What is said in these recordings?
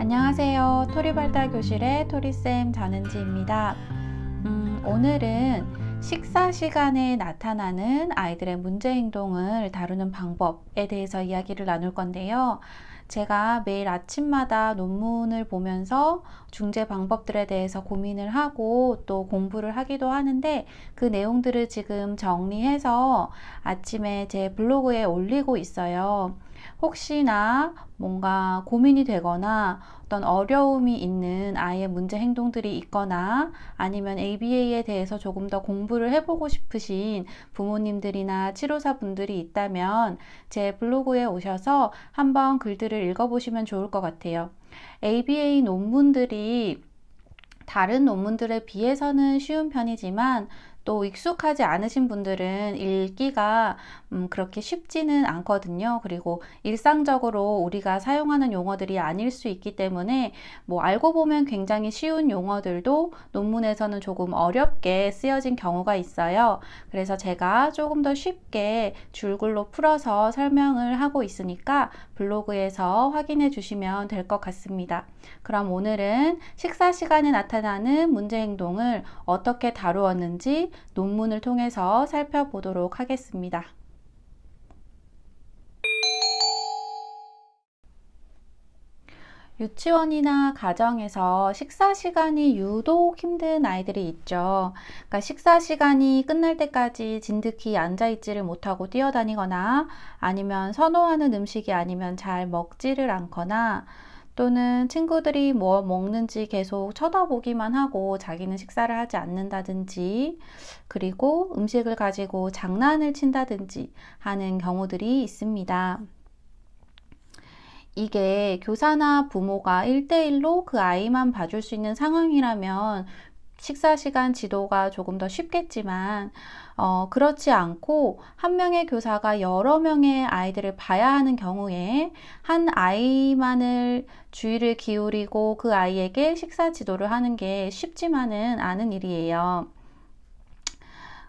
안녕하세요. 토리발달 교실의 토리쌤 전은지입니다. 오늘은 식사 시간에 나타나는 아이들의 문제 행동을 다루는 방법에 대해서 이야기를 나눌 건데요. 제가 매일 아침마다 논문을 보면서 중재 방법들에 대해서 고민을 하고 또 공부를 하기도 하는데, 그 내용들을 지금 정리해서 아침에 제 블로그에 올리고 있어요. 혹시나 뭔가 고민이 되거나 어떤 어려움이 있는 아이의 문제 행동들이 있거나 아니면 ABA에 대해서 조금 더 공부를 해보고 싶으신 부모님들이나 치료사분들이 있다면 제 블로그에 오셔서 한번 글들을 읽어보시면 좋을 것 같아요. ABA 논문들이 다른 논문들에 비해서는 쉬운 편이지만 또 익숙하지 않으신 분들은 읽기가 그렇게 쉽지는 않거든요. 그리고 일상적으로 우리가 사용하는 용어들이 아닐 수 있기 때문에 알고 보면 굉장히 쉬운 용어들도 논문에서는 조금 어렵게 쓰여진 경우가 있어요. 그래서 제가 조금 더 쉽게 줄글로 풀어서 설명을 하고 있으니까 블로그에서 확인해 주시면 될 것 같습니다. 그럼 오늘은 식사 시간에 나타나는 문제 행동을 어떻게 다루었는지 논문을 통해서 살펴보도록 하겠습니다. 유치원이나 가정에서 식사 시간이 유독 힘든 아이들이 있죠. 그러니까 식사 시간이 끝날 때까지 진득히 앉아있지를 못하고 뛰어다니거나 아니면 선호하는 음식이 아니면 잘 먹지를 않거나 또는 친구들이 뭐 먹는지 계속 쳐다보기만 하고 자기는 식사를 하지 않는다든지, 그리고 음식을 가지고 장난을 친다든지 하는 경우들이 있습니다. 이게 교사나 부모가 1대1로 그 아이만 봐줄 수 있는 상황이라면 식사 시간 지도가 조금 더 쉽겠지만 그렇지 않고 한 명의 교사가 여러 명의 아이들을 봐야 하는 경우에 한 아이만을 주의를 기울이고 그 아이에게 식사 지도를 하는 게 쉽지만은 않은 일이에요.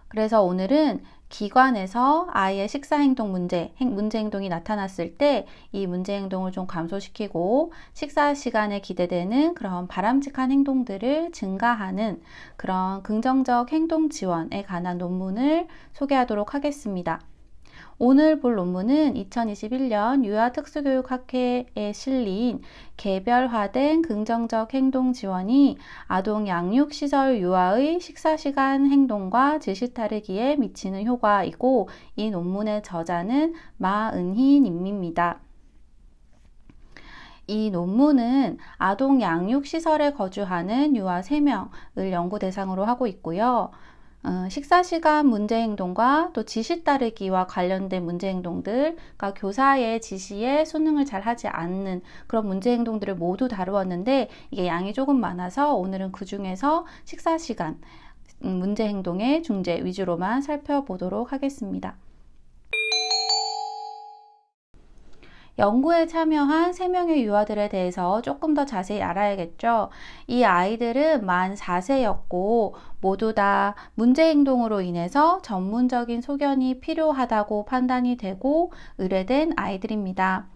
그래서 오늘은 기관에서 아이의 식사 행동 문제 행동이 나타났을 때 이 문제 행동을 좀 감소시키고 식사 시간에 기대되는 그런 바람직한 행동들을 증가하는 그런 긍정적 행동 지원에 관한 논문을 소개하도록 하겠습니다. 오늘 볼 논문은 2021년 유아특수교육학회에 실린 개별화된 긍정적 행동 지원이 아동 양육시설 유아의 식사시간 행동과 지시 따르기에 미치는 효과이고, 이 논문의 저자는 마은희 님입니다. 이 논문은 아동 양육시설에 거주하는 유아 3명을 연구 대상으로 하고 있고요. 식사시간 문제행동과 또 지시 따르기와 관련된 문제행동들, 그러니까 교사의 지시에 순응을 잘 하지 않는 그런 문제행동들을 모두 다루었는데, 이게 양이 조금 많아서 오늘은 그 중에서 식사시간 문제행동의 중재 위주로만 살펴보도록 하겠습니다. 연구에 참여한 3명의 유아들에 대해서 조금 더 자세히 알아야겠죠. 이 아이들은 만 4세였고 모두 다 문제 행동으로 인해서 전문적인 소견이 필요하다고 판단이 되고 의뢰된 아이들입니다.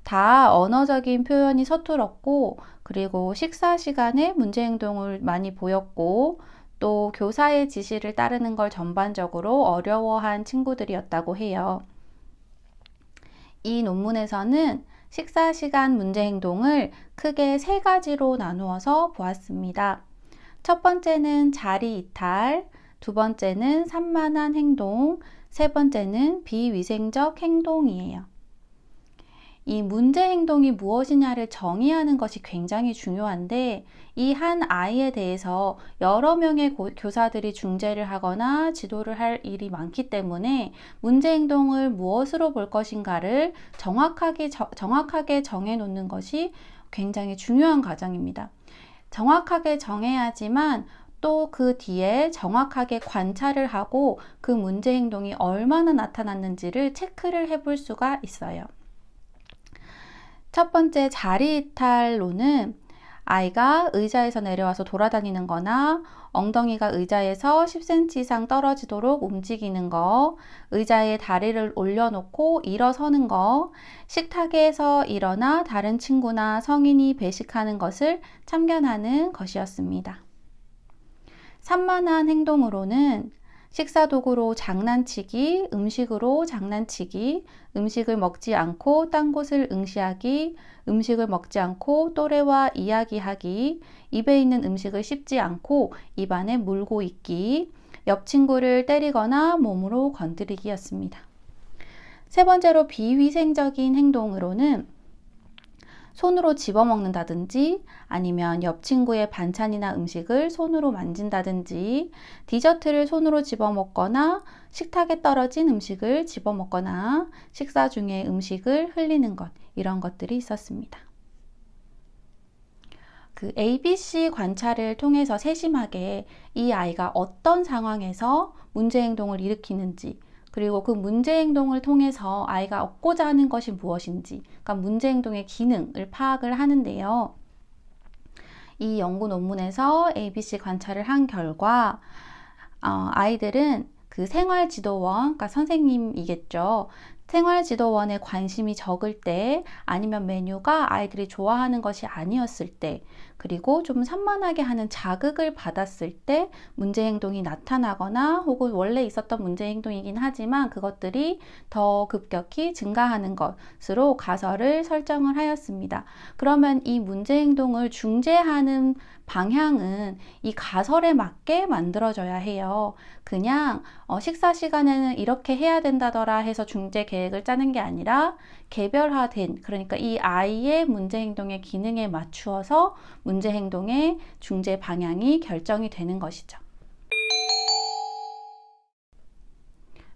다 언어적인 표현이 서툴었고, 그리고 식사 시간에 문제 행동을 많이 보였고, 또 교사의 지시를 따르는 걸 전반적으로 어려워한 친구들이었다고 해요. 이 논문에서는 식사 시간 문제 행동을 크게 3가지로 나누어서 보았습니다. 첫 번째는 자리 이탈, 두 번째는 산만한 행동, 세 번째는 비위생적 행동이에요. 이 문제 행동이 무엇이냐를 정의하는 것이 굉장히 중요한데, 이 한 아이에 대해서 여러 명의 교사들이 중재를 하거나 지도를 할 일이 많기 때문에 문제 행동을 무엇으로 볼 것인가를 정확하게 정해놓는 것이 굉장히 중요한 과정입니다. 정확하게 정해야지만 또 그 뒤에 정확하게 관찰을 하고 그 문제 행동이 얼마나 나타났는지를 체크를 해볼 수가 있어요. 첫 번째 자리 이탈로는 아이가 의자에서 내려와서 돌아다니는 거나 엉덩이가 의자에서 10cm 이상 떨어지도록 움직이는 거, 의자에 다리를 올려놓고 일어서는 거, 식탁에서 일어나 다른 친구나 성인이 배식하는 것을 참견하는 것이었습니다. 산만한 행동으로는 식사도구로 장난치기, 음식으로 장난치기, 음식을 먹지 않고 딴 곳을 응시하기, 음식을 먹지 않고 또래와 이야기하기, 입에 있는 음식을 씹지 않고 입안에 물고 있기, 옆 친구를 때리거나 몸으로 건드리기였습니다. 세 번째로 비위생적인 행동으로는 손으로 집어먹는다든지 아니면 옆 친구의 반찬이나 음식을 손으로 만진다든지 디저트를 손으로 집어먹거나 식탁에 떨어진 음식을 집어먹거나 식사 중에 음식을 흘리는 것, 이런 것들이 있었습니다. 그 ABC 관찰을 통해서 세심하게 이 아이가 어떤 상황에서 문제 행동을 일으키는지, 그리고 그 문제 행동을 통해서 아이가 얻고자 하는 것이 무엇인지, 그러니까 문제 행동의 기능을 파악을 하는데요. 이 연구 논문에서 ABC 관찰을 한 결과 아이들은 그 생활지도원, 그러니까 선생님이겠죠. 생활지도원에 관심이 적을 때, 아니면 메뉴가 아이들이 좋아하는 것이 아니었을 때, 그리고 좀 산만하게 하는 자극을 받았을 때 문제 행동이 나타나거나 혹은 원래 있었던 문제 행동이긴 하지만 그것들이 더 급격히 증가하는 것으로 가설을 설정을 하였습니다. 그러면 이 문제 행동을 중재하는 방향은 이 가설에 맞게 만들어져야 해요. 그냥 식사 시간에는 이렇게 해야 된다더라 해서 중재 계획을 짜는 게 아니라 개별화된, 그러니까 이 아이의 문제 행동의 기능에 맞추어서 문제 행동의 중재 방향이 결정이 되는 것이죠.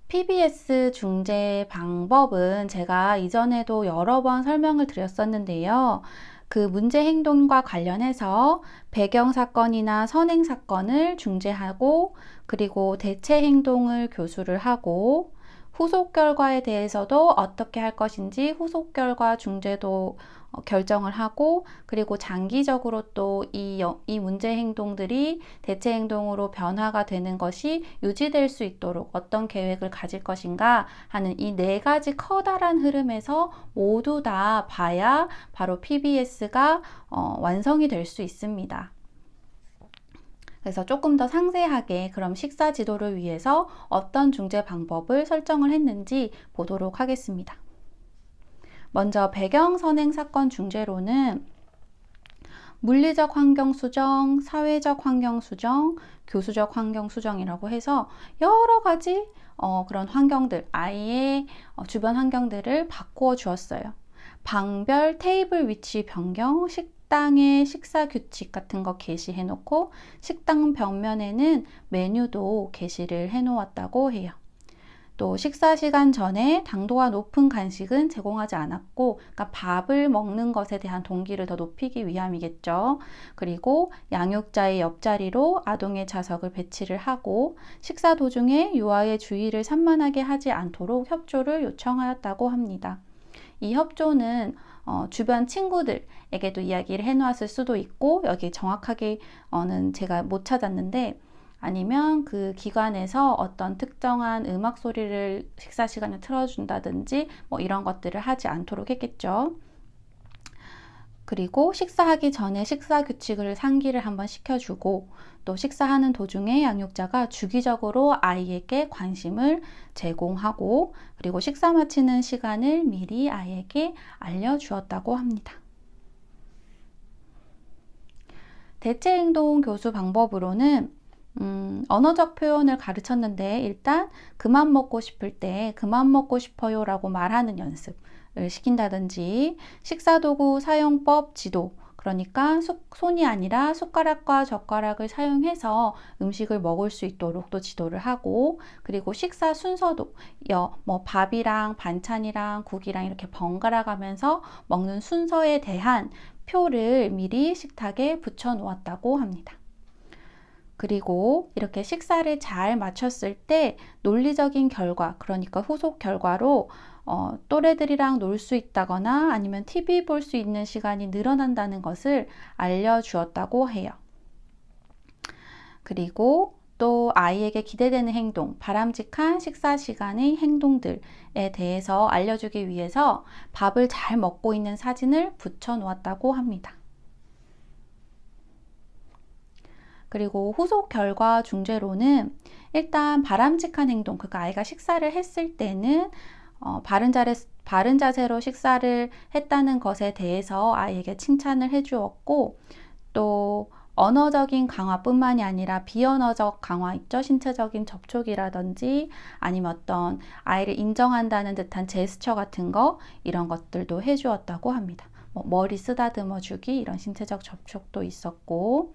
PBS 중재 방법은 제가 이전에도 여러 번 설명을 드렸었는데요. 그 문제 행동과 관련해서 배경 사건이나 선행 사건을 중재하고, 그리고 대체 행동을 교수를 하고, 후속 결과에 대해서도 어떻게 할 것인지 후속 결과 중재도 결정을 하고, 그리고 장기적으로 또 이 문제 행동들이 대체 행동으로 변화가 되는 것이 유지될 수 있도록 어떤 계획을 가질 것인가 하는 이 네 가지 커다란 흐름에서 모두 다 봐야 바로 PBS가 완성이 될 수 있습니다. 그래서 조금 더 상세하게 그럼 식사 지도를 위해서 어떤 중재 방법을 설정을 했는지 보도록 하겠습니다. 먼저 배경 선행 사건 중재로는 물리적 환경 수정, 사회적 환경 수정, 교수적 환경 수정이라고 해서 여러 가지 그런 환경들, 아이의 주변 환경들을 바꾸어 주었어요. 방별 테이블 위치 변경, 식당의 식사 규칙 같은 거 게시해 놓고, 식당 벽면에는 메뉴도 게시를 해 놓았다고 해요. 또 식사 시간 전에 당도가 높은 간식은 제공하지 않았고, 그러니까 밥을 먹는 것에 대한 동기를 더 높이기 위함이겠죠. 그리고 양육자의 옆자리로 아동의 좌석을 배치를 하고, 식사 도중에 유아의 주의를 산만하게 하지 않도록 협조를 요청하였다고 합니다. 이 협조는 주변 친구들에게도 이야기를 해놓았을 수도 있고, 여기 정확하게는 제가 못 찾았는데, 아니면 그 기관에서 어떤 특정한 음악 소리를 식사 시간에 틀어준다든지 뭐 이런 것들을 하지 않도록 했겠죠. 그리고 식사하기 전에 식사 규칙을 상기를 한번 시켜주고, 또 식사하는 도중에 양육자가 주기적으로 아이에게 관심을 제공하고, 그리고 식사 마치는 시간을 미리 아이에게 알려주었다고 합니다. 대체 행동 교수 방법으로는 언어적 표현을 가르쳤는데, 일단 그만 먹고 싶을 때 그만 먹고 싶어요 라고 말하는 연습을 시킨다든지, 식사도구 사용법 지도, 그러니까 손이 아니라 숟가락과 젓가락을 사용해서 음식을 먹을 수 있도록 또 지도를 하고, 그리고 식사 순서도 밥이랑 반찬이랑 국이랑 이렇게 번갈아 가면서 먹는 순서에 대한 표를 미리 식탁에 붙여 놓았다고 합니다. 그리고 이렇게 식사를 잘 마쳤을 때 논리적인 결과, 그러니까 후속 결과로 또래들이랑 놀 수 있다거나 아니면 TV 볼 수 있는 시간이 늘어난다는 것을 알려주었다고 해요. 그리고 또 아이에게 기대되는 행동, 바람직한 식사 시간의 행동들에 대해서 알려주기 위해서 밥을 잘 먹고 있는 사진을 붙여 놓았다고 합니다. 그리고 후속 결과 중재로는 일단 바람직한 행동, 그러니까 아이가 식사를 했을 때는 바른 자세로 식사를 했다는 것에 대해서 아이에게 칭찬을 해주었고, 또 언어적인 강화뿐만이 아니라 비언어적 강화 있죠. 신체적인 접촉이라든지 아니면 어떤 아이를 인정한다는 듯한 제스처 같은 거, 이런 것들도 해주었다고 합니다. 머리 쓰다듬어 주기, 이런 신체적 접촉도 있었고,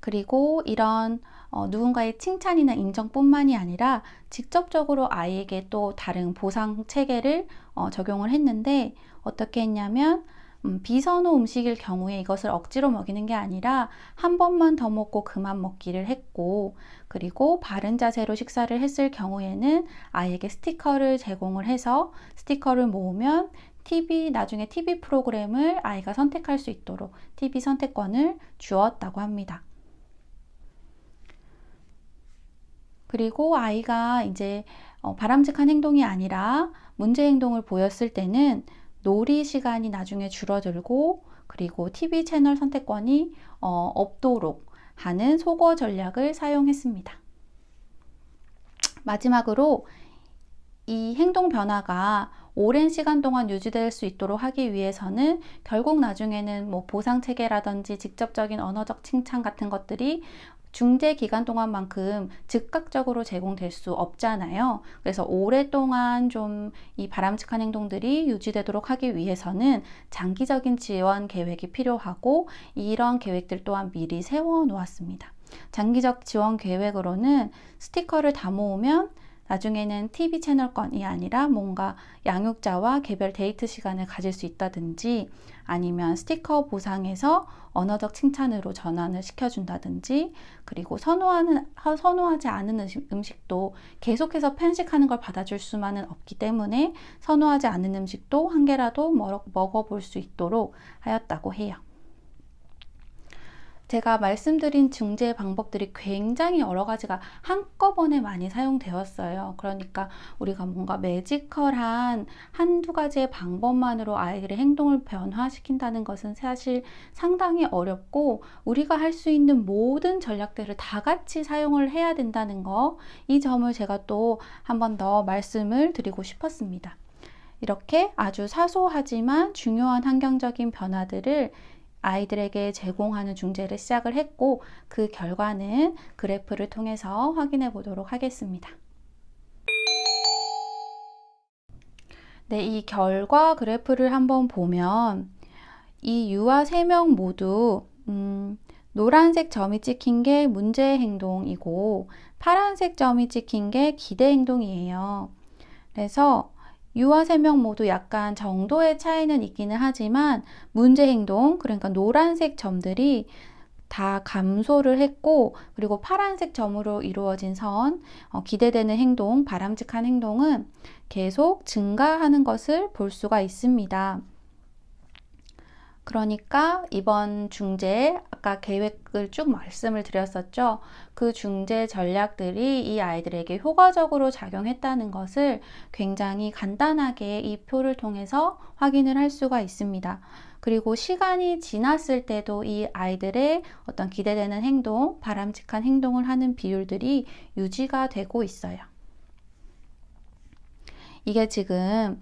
그리고 이런 누군가의 칭찬이나 인정뿐만이 아니라 직접적으로 아이에게 또 다른 보상 체계를 적용을 했는데, 어떻게 했냐면 비선호 음식일 경우에 이것을 억지로 먹이는 게 아니라 한 번만 더 먹고 그만 먹기를 했고, 그리고 바른 자세로 식사를 했을 경우에는 아이에게 스티커를 제공을 해서 스티커를 모으면 나중에 TV 프로그램을 아이가 선택할 수 있도록 TV 선택권을 주었다고 합니다. 그리고 아이가 이제 바람직한 행동이 아니라 문제 행동을 보였을 때는 놀이 시간이 나중에 줄어들고, 그리고 TV 채널 선택권이 없도록 하는 소거 전략을 사용했습니다. 마지막으로 이 행동 변화가 오랜 시간 동안 유지될 수 있도록 하기 위해서는 결국 나중에는 보상 체계라든지 직접적인 언어적 칭찬 같은 것들이 중재 기간 동안만큼 즉각적으로 제공될 수 없잖아요. 그래서 오랫동안 좀 이 바람직한 행동들이 유지되도록 하기 위해서는 장기적인 지원 계획이 필요하고, 이런 계획들 또한 미리 세워 놓았습니다. 장기적 지원 계획으로는 스티커를 다 모으면 나중에는 TV 채널권이 아니라 뭔가 양육자와 개별 데이트 시간을 가질 수 있다든지, 아니면 스티커 보상에서 언어적 칭찬으로 전환을 시켜준다든지, 그리고 선호하지 않은 음식도 계속해서 편식하는 걸 받아줄 수만은 없기 때문에 선호하지 않는 음식도 한 개라도 먹어볼 수 있도록 하였다고 해요. 제가 말씀드린 중재 방법들이 굉장히 여러 가지가 한꺼번에 많이 사용되었어요. 그러니까 우리가 뭔가 매지컬한 한두 가지의 방법만으로 아이들의 행동을 변화시킨다는 것은 사실 상당히 어렵고, 우리가 할 수 있는 모든 전략들을 다 같이 사용을 해야 된다는 거, 이 점을 제가 또 한 번 더 말씀을 드리고 싶었습니다. 이렇게 아주 사소하지만 중요한 환경적인 변화들을 아이들에게 제공하는 중재를 시작을 했고, 그 결과는 그래프를 통해서 확인해 보도록 하겠습니다. 네, 이 결과 그래프를 한번 보면 이 유아 3명 모두 노란색 점이 찍힌 게 문제 행동이고 파란색 점이 찍힌 게 기대 행동이에요. 그래서 유아 3명 모두 약간 정도의 차이는 있기는 하지만 문제 행동, 그러니까 노란색 점들이 다 감소를 했고, 그리고 파란색 점으로 이루어진 선, 기대되는 행동, 바람직한 행동은 계속 증가하는 것을 볼 수가 있습니다. 그러니까 이번 중재, 아까 계획을 쭉 말씀을 드렸었죠. 그 중재 전략들이 이 아이들에게 효과적으로 작용했다는 것을 굉장히 간단하게 이 표를 통해서 확인을 할 수가 있습니다. 그리고 시간이 지났을 때도 이 아이들의 어떤 기대되는 행동, 바람직한 행동을 하는 비율들이 유지가 되고 있어요. 이게 지금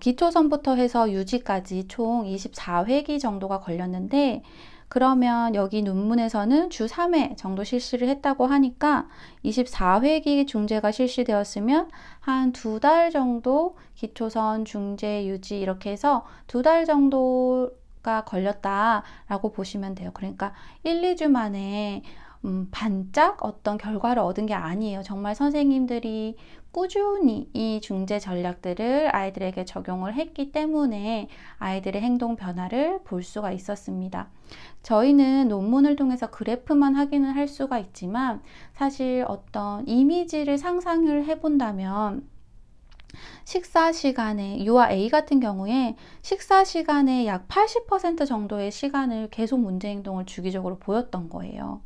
기초선부터 해서 유지까지 총 24회기 정도가 걸렸는데, 그러면 여기 논문에서는 주 3회 정도 실시를 했다고 하니까 24회기 중재가 실시되었으면 한 2달 정도 기초선, 중재, 유지 이렇게 해서 2달 정도가 걸렸다라고 보시면 돼요. 그러니까 1, 2주 만에 반짝 어떤 결과를 얻은 게 아니에요. 정말 선생님들이 꾸준히 이 중재 전략들을 아이들에게 적용을 했기 때문에 아이들의 행동 변화를 볼 수가 있었습니다. 저희는 논문을 통해서 그래프만 확인을 할 수가 있지만, 사실 어떤 이미지를 상상을 해본다면 식사 시간에 유아 A 같은 경우에 식사 시간에 약 80% 정도의 시간을 계속 문제 행동을 주기적으로 보였던 거예요.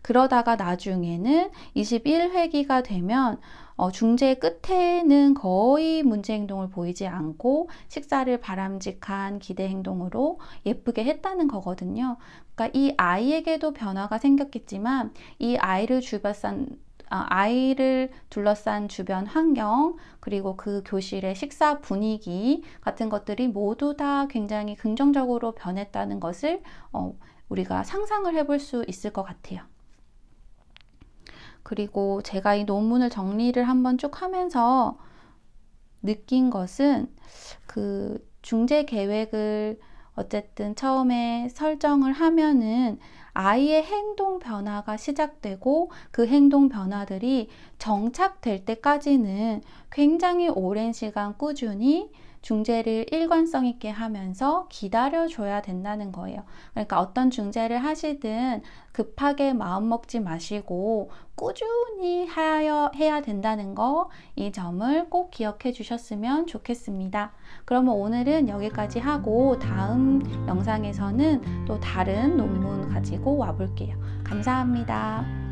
그러다가 나중에는 21회기가 되면 중재 끝에는 거의 문제 행동을 보이지 않고 식사를 바람직한 기대 행동으로 예쁘게 했다는 거거든요. 그러니까 이 아이에게도 변화가 생겼겠지만 이 아이를 둘러싼 주변 환경, 그리고 그 교실의 식사 분위기 같은 것들이 모두 다 굉장히 긍정적으로 변했다는 것을 우리가 상상을 해볼 수 있을 것 같아요. 그리고 제가 이 논문을 정리를 한번 쭉 하면서 느낀 것은 그 중재 계획을 어쨌든 처음에 설정을 하면은 아이의 행동 변화가 시작되고 그 행동 변화들이 정착될 때까지는 굉장히 오랜 시간 꾸준히 중재를 일관성 있게 하면서 기다려줘야 된다는 거예요. 그러니까 어떤 중재를 하시든 급하게 마음 먹지 마시고 꾸준히 해야 된다는 거, 이 점을 꼭 기억해 주셨으면 좋겠습니다. 그러면 오늘은 여기까지 하고 다음 영상에서는 또 다른 논문 가지고 와볼게요. 감사합니다.